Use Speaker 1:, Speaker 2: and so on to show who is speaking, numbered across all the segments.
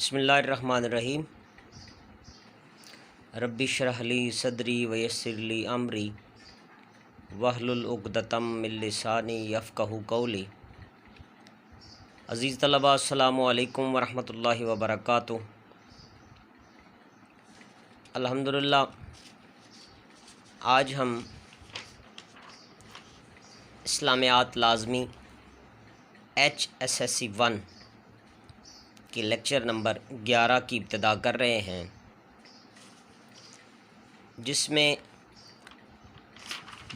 Speaker 1: بسم اللہ الرحمن الرحیم۔ رب اشرح لی صدری ویسر لی امری واحلل عقدۃ من لسانی یفقہوا قولی۔ عزیز طلباء، السلام علیکم ورحمۃ اللہ وبرکاتہ۔ الحمدللہ آج ہم اسلامیات لازمی HSSC 1 کی لیکچر نمبر 11 کی ابتدا کر رہے ہیں، جس میں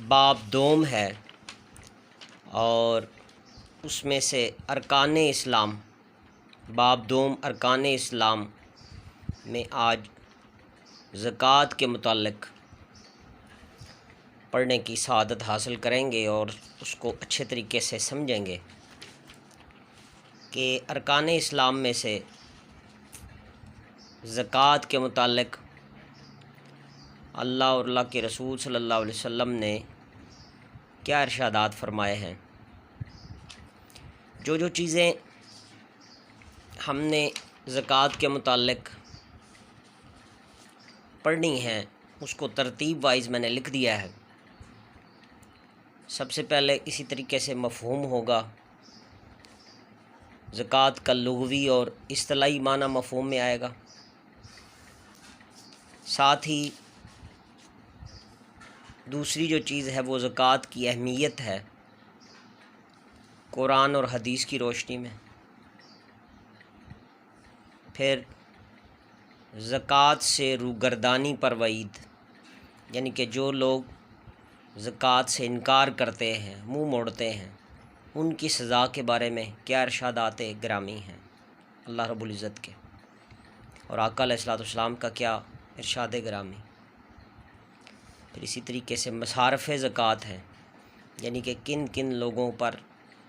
Speaker 1: باب دوم ہے اور اس میں سے ارکان اسلام، باب دوم ارکان اسلام میں آج زکوٰۃ کے متعلق پڑھنے کی سعادت حاصل کریں گے اور اس کو اچھے طریقے سے سمجھیں گے کہ ارکان اسلام میں سے زکوٰۃ کے متعلق اللہ اور اللہ کے رسول صلی اللہ علیہ وسلم نے کیا ارشادات فرمائے ہیں۔ جو چیزیں ہم نے زکوٰۃ کے متعلق پڑھنی ہیں اس کو ترتیب وائز میں نے لکھ دیا ہے۔ سب سے پہلے اسی طریقے سے مفہوم ہوگا، زکوٰۃ کا لغوی اور اصطلاحی معنی مفہوم میں آئے گا، ساتھ ہی دوسری جو چیز ہے وہ زکوٰۃ کی اہمیت ہے قرآن اور حدیث کی روشنی میں۔ پھر زکوٰۃ سے روگردانی پر وعید، یعنی کہ جو لوگ زکوٰۃ سے انکار کرتے ہیں، منہ موڑتے ہیں، ان کی سزا کے بارے میں کیا ارشادات گرامی ہیں اللہ رب العزت کے، اور آقا علیہ الصلوۃ والسلام کا کیا ارشاد گرامی۔ پھر اسی طریقے سے مصارف زکوٰۃ ہے، یعنی کہ کن کن لوگوں پر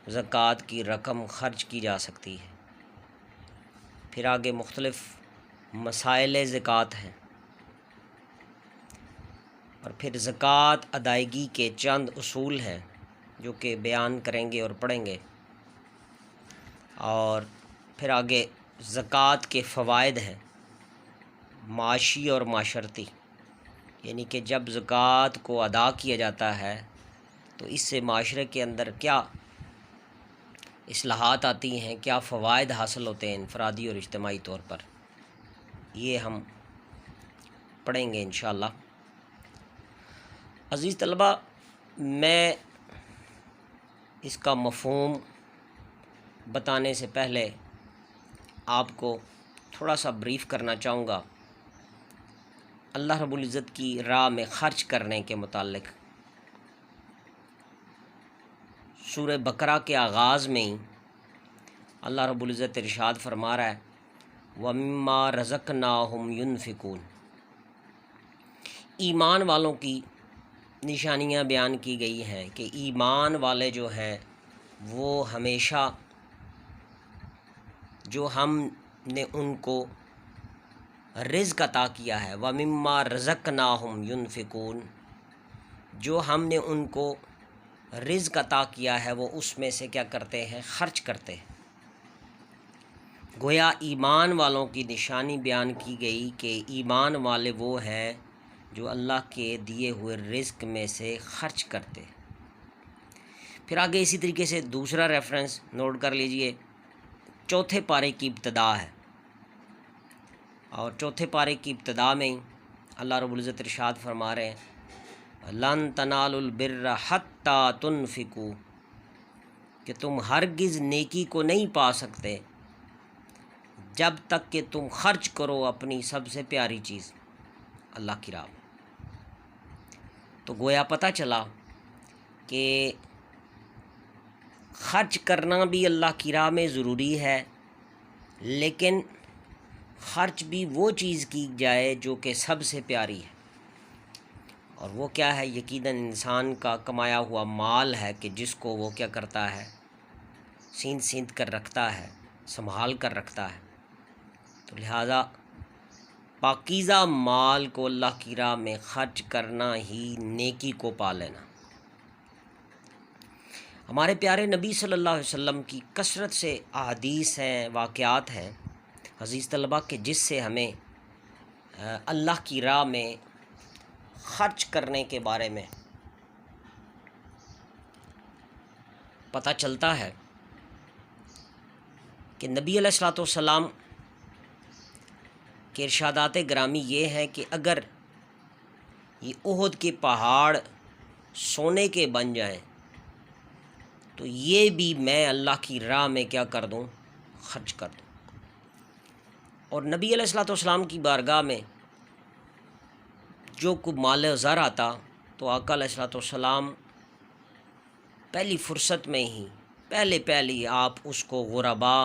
Speaker 1: زکوٰۃ کی رقم خرچ کی جا سکتی ہے۔ پھر آگے مختلف مسائل زکوٰۃ ہیں، اور پھر زکوٰۃ ادائیگی کے چند اصول ہیں جو کہ بیان کریں گے اور پڑھیں گے، اور پھر آگے زکوٰۃ کے فوائد ہیں معاشی اور معاشرتی، یعنی کہ جب زکوٰۃ کو ادا کیا جاتا ہے تو اس سے معاشرے کے اندر کیا اصلاحات آتی ہیں، کیا فوائد حاصل ہوتے ہیں انفرادی اور اجتماعی طور پر، یہ ہم پڑھیں گے انشاءاللہ۔ عزیز طلبہ، میں اس کا مفہوم بتانے سے پہلے آپ کو تھوڑا سا بریف کرنا چاہوں گا اللہ رب العزت کی راہ میں خرچ کرنے کے متعلق۔ سورہ بقرہ کے آغاز میں ہی اللہ رب العزت ارشاد فرما رہا ہے وَمِمَّا رَزَقْنَاهُمْ يُنْفِقُونَ۔ ایمان والوں کی نشانیاں بیان کی گئی ہیں کہ ایمان والے جو ہیں وہ ہمیشہ جو ہم نے ان کو رزق عطا کیا ہے، وَمِمَّا رَزَقْنَاهُمْ يُنْفِقُونَ، جو ہم نے ان کو رزق عطا کیا ہے وہ اس میں سے کیا کرتے ہیں، خرچ کرتے ہیں۔ گویا ایمان والوں کی نشانی بیان کی گئی کہ ایمان والے وہ ہیں جو اللہ کے دیے ہوئے رزق میں سے خرچ کرتے ہیں۔ پھر آگے اسی طریقے سے دوسرا ریفرنس نوٹ کر لیجئے، چوتھے پارے کی ابتدا ہے، اور چوتھے پارے کی ابتدا میں ہی اللہ رب العزت ارشاد فرما رہے ہیں لَن تَنَالُوا الْبِرَّ حَتَّى تُنْفِقُوا، کہ تم ہرگز نیکی کو نہیں پا سکتے جب تک کہ تم خرچ کرو اپنی سب سے پیاری چیز اللہ کی راہ میں۔ تو گویا پتہ چلا کہ خرچ کرنا بھی اللہ کی راہ میں ضروری ہے، لیکن خرچ بھی وہ چیز کی جائے جو کہ سب سے پیاری ہے، اور وہ کیا ہے، یقیناً انسان کا کمایا ہوا مال ہے کہ جس کو وہ کیا کرتا ہے، سینت کر رکھتا ہے، سنبھال کر رکھتا ہے۔ تو لہٰذا پاکیزہ مال کو اللہ کی راہ میں خرچ کرنا ہی نیکی کو پا لینا۔ ہمارے پیارے نبی صلی اللہ علیہ وسلم کی کثرت سے احادیث ہیں، واقعات ہیں عزیز طلباء کہ جس سے ہمیں اللہ کی راہ میں خرچ کرنے کے بارے میں پتہ چلتا ہے کہ نبی علیہ الصلوۃ والسلام کے ارشادات گرامی یہ ہے کہ اگر یہ احد کے پہاڑ سونے کے بن جائیں تو یہ بھی میں اللہ کی راہ میں کیا کر دوں، خرچ کر دوں۔ اور نبی علیہ الصلوۃ والسلام کی بارگاہ میں جو کوئی مال زر آتا تو آقا علیہ الصلوۃ والسلام پہلی فرصت میں ہی پہلی آپ اس کو غربا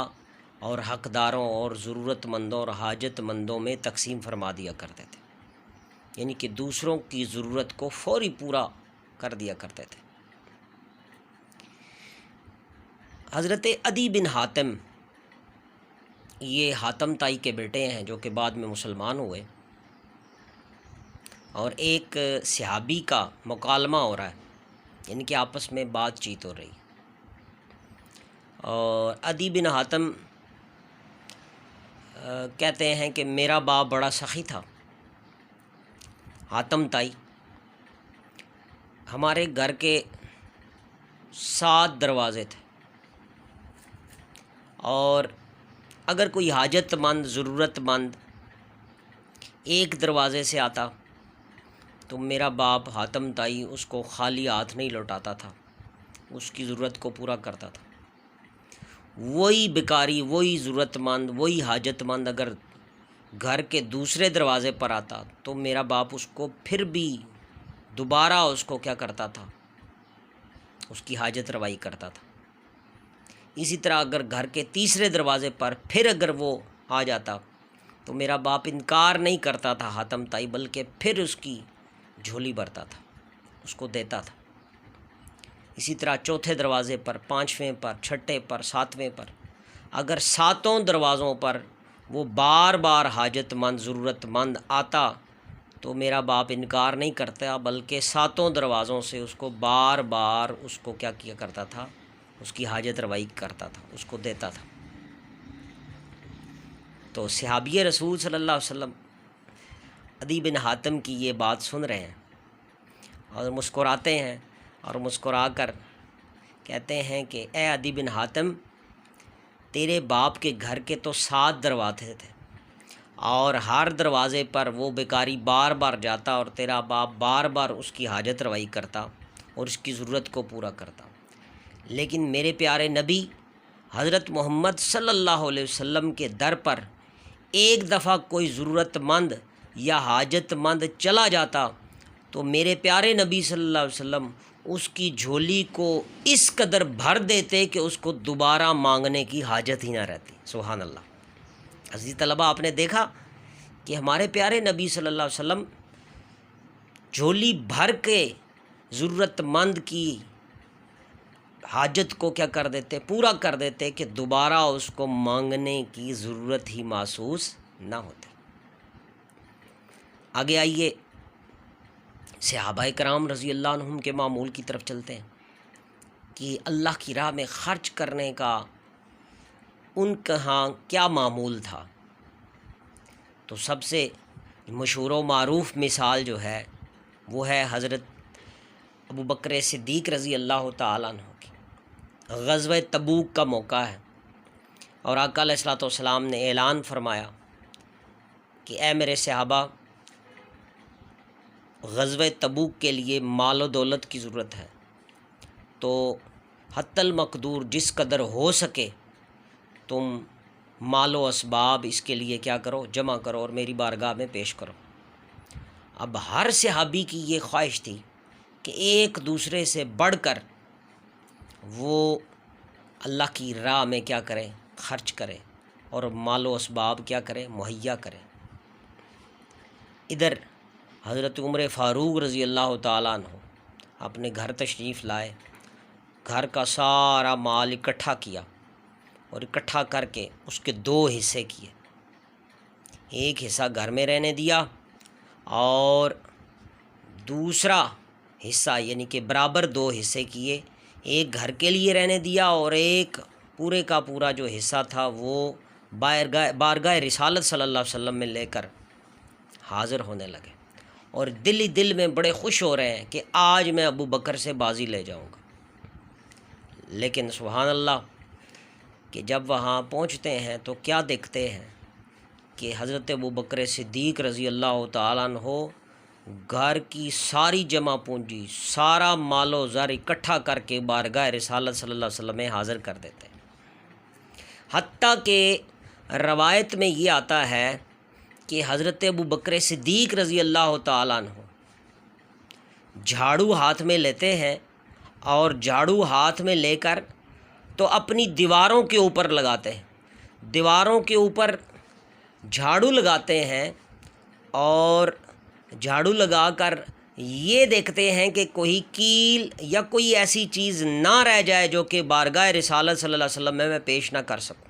Speaker 1: اور حقداروں اور ضرورت مندوں اور حاجت مندوں میں تقسیم فرما دیا کرتے تھے، یعنی کہ دوسروں کی ضرورت کو فوری پورا کر دیا کرتے تھے۔ حضرت عدی بن حاتم، یہ حاتم تائی کے بیٹے ہیں جو کہ بعد میں مسلمان ہوئے، اور ایک صحابی کا مکالمہ ہو رہا ہے، یعنی کہ آپس میں بات چیت ہو رہی، اور عدی بن حاتم کہتے ہیں کہ میرا باپ بڑا سخی تھا، حاتم تائی، ہمارے گھر کے 7 دروازے تھے، اور اگر کوئی حاجت مند ضرورت مند ایک دروازے سے آتا تو میرا باپ حاتم تائی اس کو خالی ہاتھ نہیں لوٹاتا تھا، اس کی ضرورت کو پورا کرتا تھا۔ وہی بیکاری، وہی ضرورت مند، وہی حاجت مند اگر گھر کے دوسرے دروازے پر آتا تو میرا باپ اس کو پھر بھی دوبارہ اس کو کیا کرتا تھا، اس کی حاجت روائی کرتا تھا۔ اسی طرح اگر گھر کے تیسرے دروازے پر پھر اگر وہ آ جاتا تو میرا باپ انکار نہیں کرتا تھا حاتم تائی، بلکہ پھر اس کی جھولی بھرتا تھا، اس کو دیتا تھا۔ اسی طرح چوتھے دروازے پر، 5ویں پر، 6 پر، 7ویں پر، اگر 7 دروازوں پر وہ بار بار حاجت مند ضرورت مند آتا تو میرا باپ انکار نہیں کرتا، بلکہ 7 دروازوں سے اس کو بار بار اس کو کیا کرتا تھا، اس کی حاجت روائی کرتا تھا، اس کو دیتا تھا۔ تو صحابی رسول صلی اللہ علیہ وسلم عدی بن حاتم کی یہ بات سن رہے ہیں اور مسکراتے ہیں، اور مسکرا کر کہتے ہیں کہ اے عدی بن حاتم، تیرے باپ کے گھر کے تو 7 دروازے تھے، اور ہر دروازے پر وہ بیکاری بار بار جاتا اور تیرا باپ بار بار اس کی حاجت روائی کرتا اور اس کی ضرورت کو پورا کرتا، لیکن میرے پیارے نبی حضرت محمد صلی اللہ علیہ وسلم کے در پر ایک دفعہ کوئی ضرورت مند یا حاجت مند چلا جاتا تو میرے پیارے نبی صلی اللہ علیہ وسلم اس کی جھولی کو اس قدر بھر دیتے کہ اس کو دوبارہ مانگنے کی حاجت ہی نہ رہتی۔ سبحان اللہ۔ عزیز طلباء، آپ نے دیکھا کہ ہمارے پیارے نبی صلی اللہ علیہ وسلم جھولی بھر کے ضرورت مند کی حاجت کو کیا کر دیتے، پورا کر دیتے کہ دوبارہ اس کو مانگنے کی ضرورت ہی محسوس نہ ہوتی۔ آگے آئیے صحابہ کرام رضی اللہ عنہم کے معمول کی طرف چلتے ہیں کہ اللہ کی راہ میں خرچ کرنے کا ان کے ہاں کیا معمول تھا۔ تو سب سے مشہور و معروف مثال جو ہے وہ ہے حضرت ابو بکر صدیق رضی اللہ تعالیٰ عنہ کی۔ غزوہ تبوک کا موقع ہے، اور آقا علیہ الصلوۃ والسلام نے اعلان فرمایا کہ اے میرے صحابہ، غزوہ تبوک کے لیے مال و دولت کی ضرورت ہے، تو حتی المقدور جس قدر ہو سکے تم مال و اسباب اس کے لیے کیا کرو، جمع کرو اور میری بارگاہ میں پیش کرو۔ اب ہر صحابی کی یہ خواہش تھی کہ ایک دوسرے سے بڑھ کر وہ اللہ کی راہ میں کیا کرے، خرچ کرے اور مال و اسباب کیا کرے، مہیا کرے۔ ادھر حضرت عمر فاروق رضی اللہ تعالیٰ عنہ اپنے گھر تشریف لائے، گھر کا سارا مال اکٹھا کیا اور اکٹھا کر کے اس کے 2 حصے کیے۔ ایک حصہ گھر میں رہنے دیا اور دوسرا حصہ یعنی کہ برابر 2 حصے کیے، ایک گھر کے لیے رہنے دیا اور ایک پورے کا پورا جو حصہ تھا وہ بارگاہ رسالت صلی اللہ علیہ وسلم میں لے کر حاضر ہونے لگے، اور دل ہی دل میں بڑے خوش ہو رہے ہیں کہ آج میں ابو بکر سے بازی لے جاؤں گا۔ لیکن سبحان اللہ کہ جب وہاں پہنچتے ہیں تو کیا دیکھتے ہیں کہ حضرت ابو بکر صدیق رضی اللہ تعالیٰ عنہ گھر کی ساری جمع پونجی، سارا مال و زر اکٹھا کر کے بارگاہ رسالت صلی اللہ علیہ وسلم میں حاضر کر دیتے ہیں۔ حتیٰ کہ روایت میں یہ آتا ہے کہ حضرت ابو بکر صدیق رضی اللہ تعالیٰ عنہ جھاڑو ہاتھ میں لیتے ہیں، اور جھاڑو ہاتھ میں لے کر تو اپنی دیواروں کے اوپر لگاتے ہیں، دیواروں کے اوپر جھاڑو لگاتے ہیں، اور جھاڑو لگا کر یہ دیکھتے ہیں کہ کوئی کیل یا کوئی ایسی چیز نہ رہ جائے جو کہ بارگاہ رسالت صلی اللہ علیہ وسلم میں پیش نہ کر سکوں،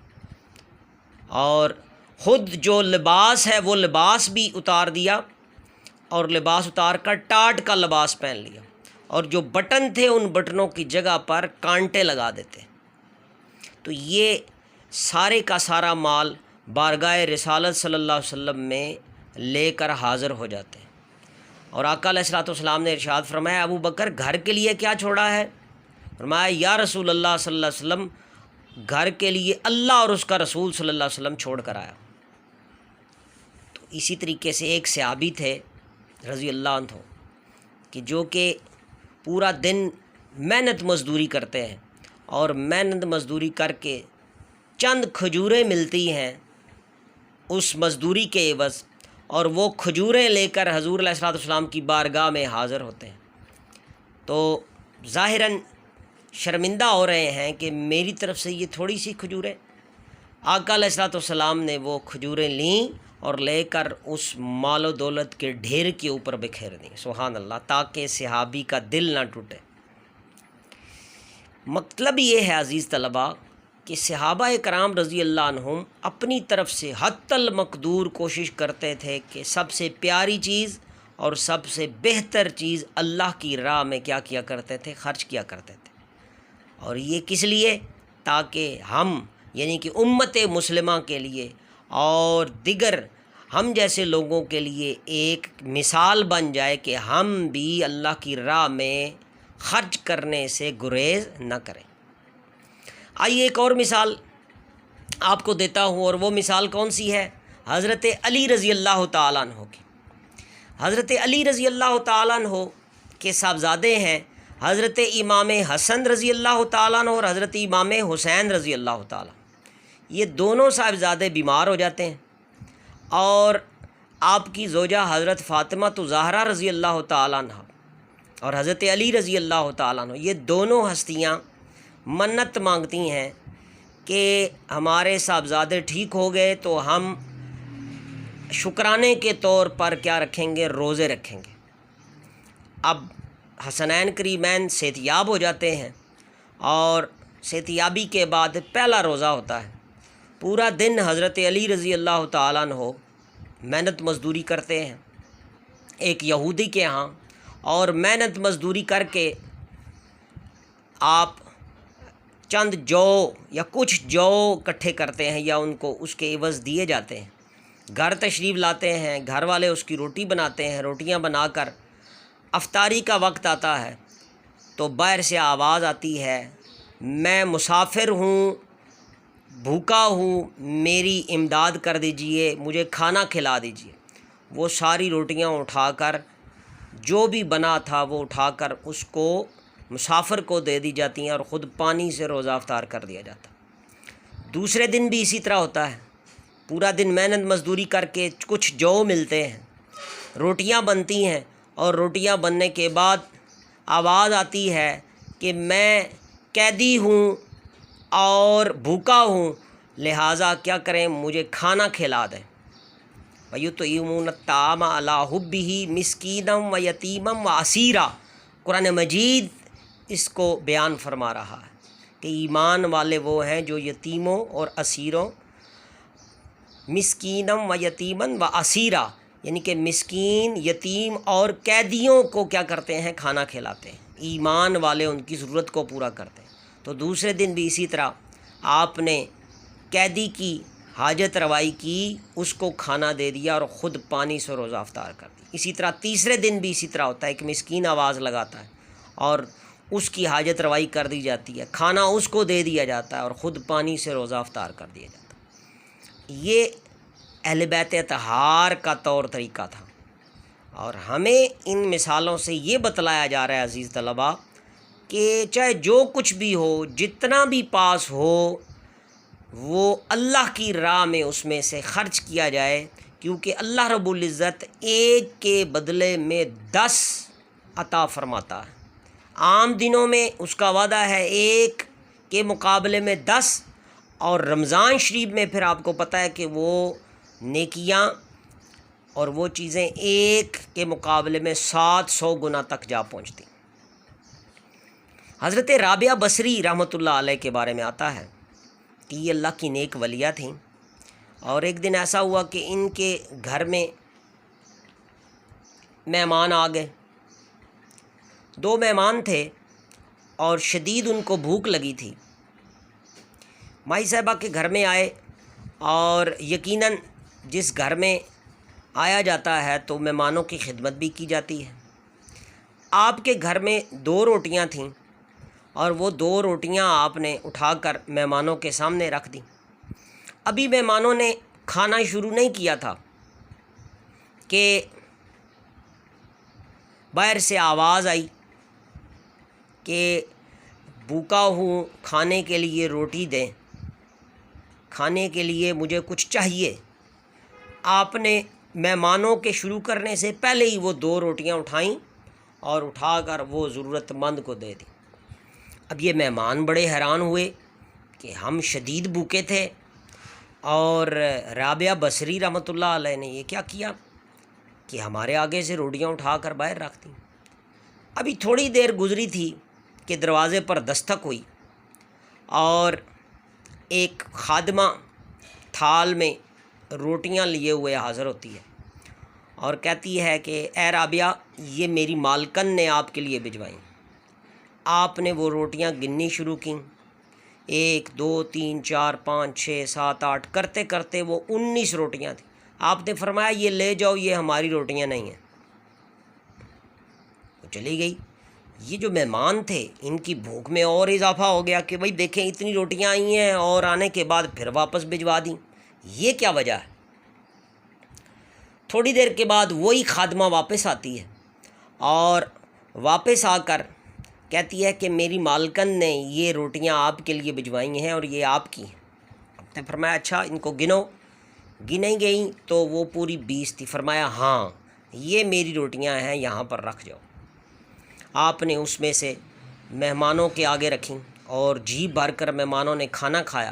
Speaker 1: اور خود جو لباس ہے وہ لباس بھی اتار دیا، اور لباس اتار کر ٹاٹ کا لباس پہن لیا، اور جو بٹن تھے ان بٹنوں کی جگہ پر کانٹے لگا دیتے۔ تو یہ سارے کا سارا مال بارگاہ رسالت صلی اللہ علیہ وسلم میں لے کر حاضر ہو جاتے ہیں۔ اور آقا علیہ الصلوۃ والسلام نے ارشاد فرمایا، ابو بکر گھر کے لیے کیا چھوڑا ہے؟ فرمایا، یا رسول اللہ صلی اللہ علیہ وسلم، گھر کے لیے اللہ اور اس کا رسول صلی اللہ علیہ وسلم چھوڑ کر آیا۔ تو اسی طریقے سے ایک صحابی تھے رضی اللہ عنہ کہ جو کہ پورا دن محنت مزدوری کرتے ہیں، اور محنت مزدوری کر کے چند کھجوریں ملتی ہیں اس مزدوری کے عوض، اور وہ کھجوریں لے کر حضور علیہ الصلوۃ والسلام کی بارگاہ میں حاضر ہوتے ہیں۔ تو ظاہراً شرمندہ ہو رہے ہیں کہ میری طرف سے یہ تھوڑی سی کھجوریں۔ آقا علیہ الصلوۃ والسلام نے وہ کھجوریں لیں اور لے کر اس مال و دولت کے ڈھیر کے اوپر بکھیر دیں، سبحان اللہ، تاکہ صحابی کا دل نہ ٹوٹے۔ مطلب یہ ہے عزیز طلباء کہ صحابہ کرام رضی اللہ عنہم اپنی طرف سے حتی المقدور کوشش کرتے تھے کہ سب سے پیاری چیز اور سب سے بہتر چیز اللہ کی راہ میں کیا کیا کرتے تھے؟ خرچ کیا کرتے تھے۔ اور یہ کس لیے؟ تاکہ ہم یعنی کہ امت مسلمہ کے لیے اور دیگر ہم جیسے لوگوں کے لیے ایک مثال بن جائے کہ ہم بھی اللہ کی راہ میں خرچ کرنے سے گریز نہ کریں۔ آئیے ایک اور مثال آپ کو دیتا ہوں، اور وہ مثال کون سی ہے؟ حضرت علی رضی اللہ تعالیٰ عنہ کی۔ حضرت علی رضی اللہ تعالیٰ عنہ کے صاحبزادے ہیں حضرت امام حسن رضی اللہ تعالیٰ عنہ اور حضرت امام حسین رضی اللہ تعالیٰ۔ یہ دونوں صاحبزادے بیمار ہو جاتے ہیں، اور آپ کی زوجہ حضرت فاطمہ زہرا رضی اللہ تعالیٰ عنہ اور حضرت علی رضی اللہ تعالیٰ عنہ، یہ دونوں ہستیاں منت مانگتی ہیں کہ ہمارے صاحبزادے ٹھیک ہو گئے تو ہم شکرانے کے طور پر کیا رکھیں گے؟ روزے رکھیں گے۔ اب حسنین کریمین صحت یاب ہو جاتے ہیں، اور صحت یابی کے بعد پہلا روزہ ہوتا ہے۔ پورا دن حضرت علی رضی اللہ تعالیٰ عنہ محنت مزدوری کرتے ہیں ایک یہودی کے ہاں، اور محنت مزدوری کر کے آپ چند جو یا کچھ جو اکٹھے کرتے ہیں یا ان کو اس کے عوض دیے جاتے ہیں۔ گھر تشریف لاتے ہیں، گھر والے اس کی روٹی بناتے ہیں، روٹیاں بنا کر افطاری کا وقت آتا ہے تو باہر سے آواز آتی ہے، میں مسافر ہوں، بھوکا ہوں، میری امداد کر دیجئے، مجھے کھانا کھلا دیجئے۔ وہ ساری روٹیاں اٹھا کر جو بھی بنا تھا وہ اٹھا کر اس کو مسافر کو دے دی جاتی ہیں، اور خود پانی سے روزہ افطار کر دیا جاتا۔ دوسرے دن بھی اسی طرح ہوتا ہے، پورا دن محنت مزدوری کر کے کچھ جو ملتے ہیں، روٹیاں بنتی ہیں، اور روٹیاں بننے کے بعد آواز آتی ہے کہ میں قیدی ہوں اور بھوکا ہوں، لہٰذا کیا کریں؟ مجھے کھانا کھلا دیں۔ وَيُطْعِمُونَ الطَّعَامَ عَلَىٰ حُبِّهِ مِسْكِينًا وَيَتِيمًا وَأَسِيرًا۔ قرآن مجید اس کو بیان فرما رہا ہے کہ ایمان والے وہ ہیں جو یتیموں اور اسیروں، مسکینم و یتیمن و اسیرا، یعنی کہ مسکین، یتیم اور قیدیوں کو کیا کرتے ہیں؟ کھانا کھلاتے ہیں۔ ایمان والے ان کی ضرورت کو پورا کرتے ہیں۔ تو دوسرے دن بھی اسی طرح آپ نے قیدی کی حاجت روائی کی، اس کو کھانا دے دیا اور خود پانی سے روزہ افطار کر دی۔ اسی طرح تیسرے دن بھی اسی طرح ہوتا ہے کہ مسکین آواز لگاتا ہے اور اس کی حاجت روائی کر دی جاتی ہے، کھانا اس کو دے دیا جاتا ہے اور خود پانی سے روزہ افطار کر دیا جاتا ہے۔ یہ اہل بیت اطہار کا طور طریقہ تھا، اور ہمیں ان مثالوں سے یہ بتلایا جا رہا ہے عزیز طلباء کہ چاہے جو کچھ بھی ہو، جتنا بھی پاس ہو، وہ اللہ کی راہ میں اس میں سے خرچ کیا جائے، کیونکہ اللہ رب العزت ایک کے بدلے میں 10 عطا فرماتا ہے۔ عام دنوں میں اس کا وعدہ ہے ایک کے مقابلے میں 10، اور رمضان شریف میں پھر آپ کو پتہ ہے کہ وہ نیکیاں اور وہ چیزیں ایک کے مقابلے میں 700 گنا تک جا پہنچتی۔ حضرت رابعہ بصری رحمۃ اللہ علیہ کے بارے میں آتا ہے کہ یہ اللہ کی نیک ولیہ تھیں، اور ایک دن ایسا ہوا کہ ان کے گھر میں مہمان آ گئے۔ 2 مہمان تھے اور شدید ان کو بھوک لگی تھی۔ مائی صاحبہ کے گھر میں آئے، اور یقیناً جس گھر میں آیا جاتا ہے تو مہمانوں کی خدمت بھی کی جاتی ہے۔ آپ کے گھر میں 2 روٹیاں تھیں، اور وہ 2 روٹیاں آپ نے اٹھا کر مہمانوں کے سامنے رکھ دیں۔ ابھی مہمانوں نے کھانا شروع نہیں کیا تھا کہ باہر سے آواز آئی کہ بھوکا ہوں، کھانے کے لیے روٹی دیں، کھانے کے لیے مجھے کچھ چاہیے۔ آپ نے مہمانوں کے شروع کرنے سے پہلے ہی وہ 2 روٹیاں اٹھائیں اور اٹھا کر وہ ضرورت مند کو دے دیں۔ اب یہ مہمان بڑے حیران ہوئے کہ ہم شدید بھوکے تھے، اور رابعہ بصری رحمۃ اللہ علیہ نے یہ کیا کیا کہ ہمارے آگے سے روٹیاں اٹھا کر باہر رکھ دیں۔ ابھی تھوڑی دیر گزری تھی کہ دروازے پر دستک ہوئی، اور ایک خادمہ تھال میں روٹیاں لیے ہوئے حاضر ہوتی ہے اور کہتی ہے کہ اے رابعہ، یہ میری مالکن نے آپ کے لیے بھجوائیں۔ آپ نے وہ روٹیاں گننی شروع کیں، 1 2 3 4 5 6 7 8 کرتے کرتے وہ 19 روٹیاں تھیں۔ آپ نے فرمایا یہ لے جاؤ، یہ ہماری روٹیاں نہیں ہیں۔ وہ چلی گئی۔ یہ جو مہمان تھے ان کی بھوک میں اور اضافہ ہو گیا کہ بھئی دیکھیں اتنی روٹیاں آئی ہیں اور آنے کے بعد پھر واپس بھجوا دیں، یہ کیا وجہ ہے؟ تھوڑی دیر کے بعد وہی خادمہ واپس آتی ہے، اور واپس آ کر کہتی ہے کہ میری مالکن نے یہ روٹیاں آپ کے لیے بھجوائی ہیں اور یہ آپ کی ہیں۔ آپ نے فرمایا اچھا ان کو گنو۔ گنیں گئیں تو وہ پوری 20 تھی۔ فرمایا ہاں یہ میری روٹیاں ہیں، یہاں پر رکھ جاؤ۔ آپ نے اس میں سے مہمانوں کے آگے رکھیں، اور جی بھر کر مہمانوں نے کھانا کھایا،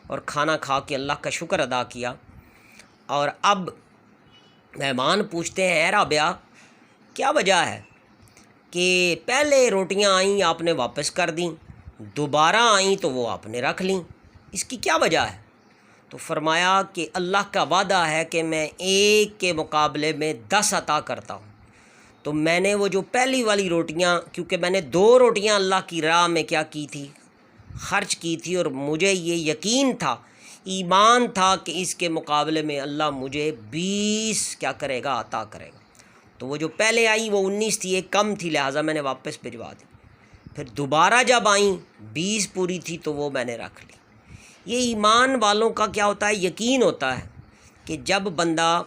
Speaker 1: اور کھانا کھا کے اللہ کا شکر ادا کیا۔ اور اب مہمان پوچھتے ہیں اے رابعہ کیا وجہ ہے کہ پہلے روٹیاں آئیں آپ نے واپس کر دیں، دوبارہ آئیں تو وہ آپ نے رکھ لیں، اس کی کیا وجہ ہے؟ تو فرمایا کہ اللہ کا وعدہ ہے کہ میں ایک کے مقابلے میں 10 عطا کرتا ہوں۔ تو میں نے وہ جو پہلی والی روٹیاں، کیونکہ میں نے 2 روٹیاں اللہ کی راہ میں کیا کی تھی، خرچ کی تھی، اور مجھے یہ یقین تھا، ایمان تھا کہ اس کے مقابلے میں اللہ مجھے 20 کیا کرے گا، عطا کرے گا۔ تو وہ جو پہلے آئی وہ 19 تھی، ایک کم تھی، لہٰذا میں نے واپس بھجوا دی۔ پھر دوبارہ جب آئیں 20 پوری تھی تو وہ میں نے رکھ لی۔ یہ ایمان والوں کا کیا ہوتا ہے، یقین ہوتا ہے کہ جب بندہ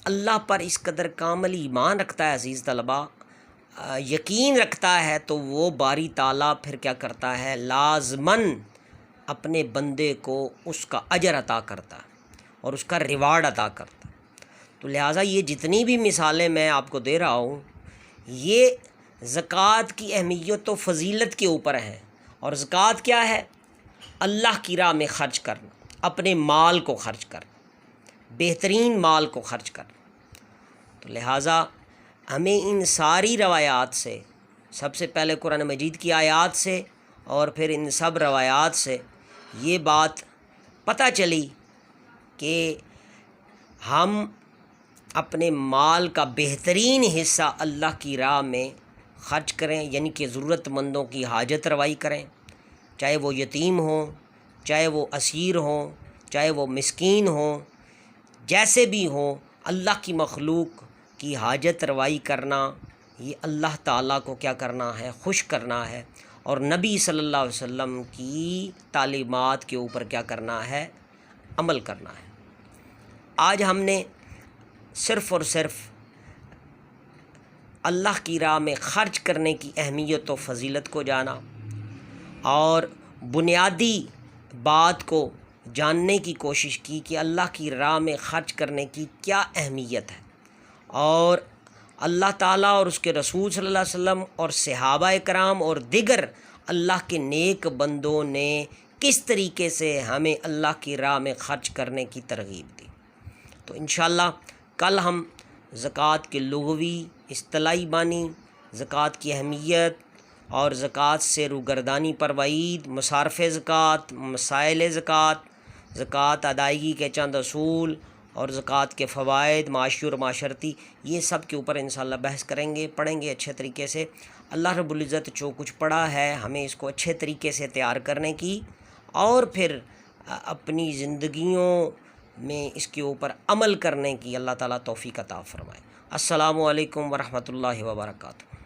Speaker 1: اللہ پر اس قدر کامل ایمان رکھتا ہے عزیز طلباء، یقین رکھتا ہے، تو وہ باری تعالیٰ پھر کیا کرتا ہے، لازماً اپنے بندے کو اس کا اجر عطا کرتا ہے اور اس کا ریوارڈ عطا کرتا ہے۔ تو لہٰذا یہ جتنی بھی مثالیں میں آپ کو دے رہا ہوں، یہ زکوٰۃ کی اہمیت و فضیلت کے اوپر ہیں۔ اور زکوٰۃ کیا ہے؟ اللہ کی راہ میں خرچ کرنا، اپنے مال کو خرچ کرنا، بہترین مال کو خرچ کرنا۔ تو لہٰذا ہمیں ان ساری روایات سے، سب سے پہلے قرآن مجید کی آیات سے اور پھر ان سب روایات سے یہ بات پتہ چلی کہ ہم اپنے مال کا بہترین حصہ اللہ کی راہ میں خرچ کریں، یعنی کہ ضرورت مندوں کی حاجت روائی کریں، چاہے وہ یتیم ہوں، چاہے وہ اسیر ہوں، چاہے وہ مسکین ہوں، جیسے بھی ہوں، اللہ کی مخلوق کی حاجت روائی کرنا، یہ اللہ تعالیٰ کو کیا کرنا ہے؟ خوش کرنا ہے، اور نبی صلی اللہ علیہ وسلم کی تعلیمات کے اوپر کیا کرنا ہے؟ عمل کرنا ہے۔ آج ہم نے صرف اور صرف اللہ کی راہ میں خرچ کرنے کی اہمیت و فضیلت کو جانا، اور بنیادی بات کو جاننے کی کوشش کی کہ اللہ کی راہ میں خرچ کرنے کی کیا اہمیت ہے، اور اللہ تعالیٰ اور اس کے رسول صلی اللہ علیہ وسلم اور صحابہ کرام اور دیگر اللہ کے نیک بندوں نے کس طریقے سے ہمیں اللہ کی راہ میں خرچ کرنے کی ترغیب دی۔ تو انشاءاللہ کل ہم زکوٰۃ کے لغوی اصطلاحی معنی، زکوٰۃ کی اہمیت اور زکوٰۃ سے روگردانی پر وعید، مصارف زکوٰۃ، مسائل زکوٰۃ، زکوٰۃ ادائیگی کے چند اصول اور زکوٰۃ کے فوائد معاشی اور معاشرتی، یہ سب کے اوپر انشاءاللہ بحث کریں گے، پڑھیں گے اچھے طریقے سے۔ اللہ رب العزت جو کچھ پڑھا ہے ہمیں اس کو اچھے طریقے سے تیار کرنے کی، اور پھر اپنی زندگیوں میں اس کے اوپر عمل کرنے کی اللہ تعالیٰ توفیق عطا فرمائے۔ السلام علیکم ورحمۃ اللہ وبرکاتہ۔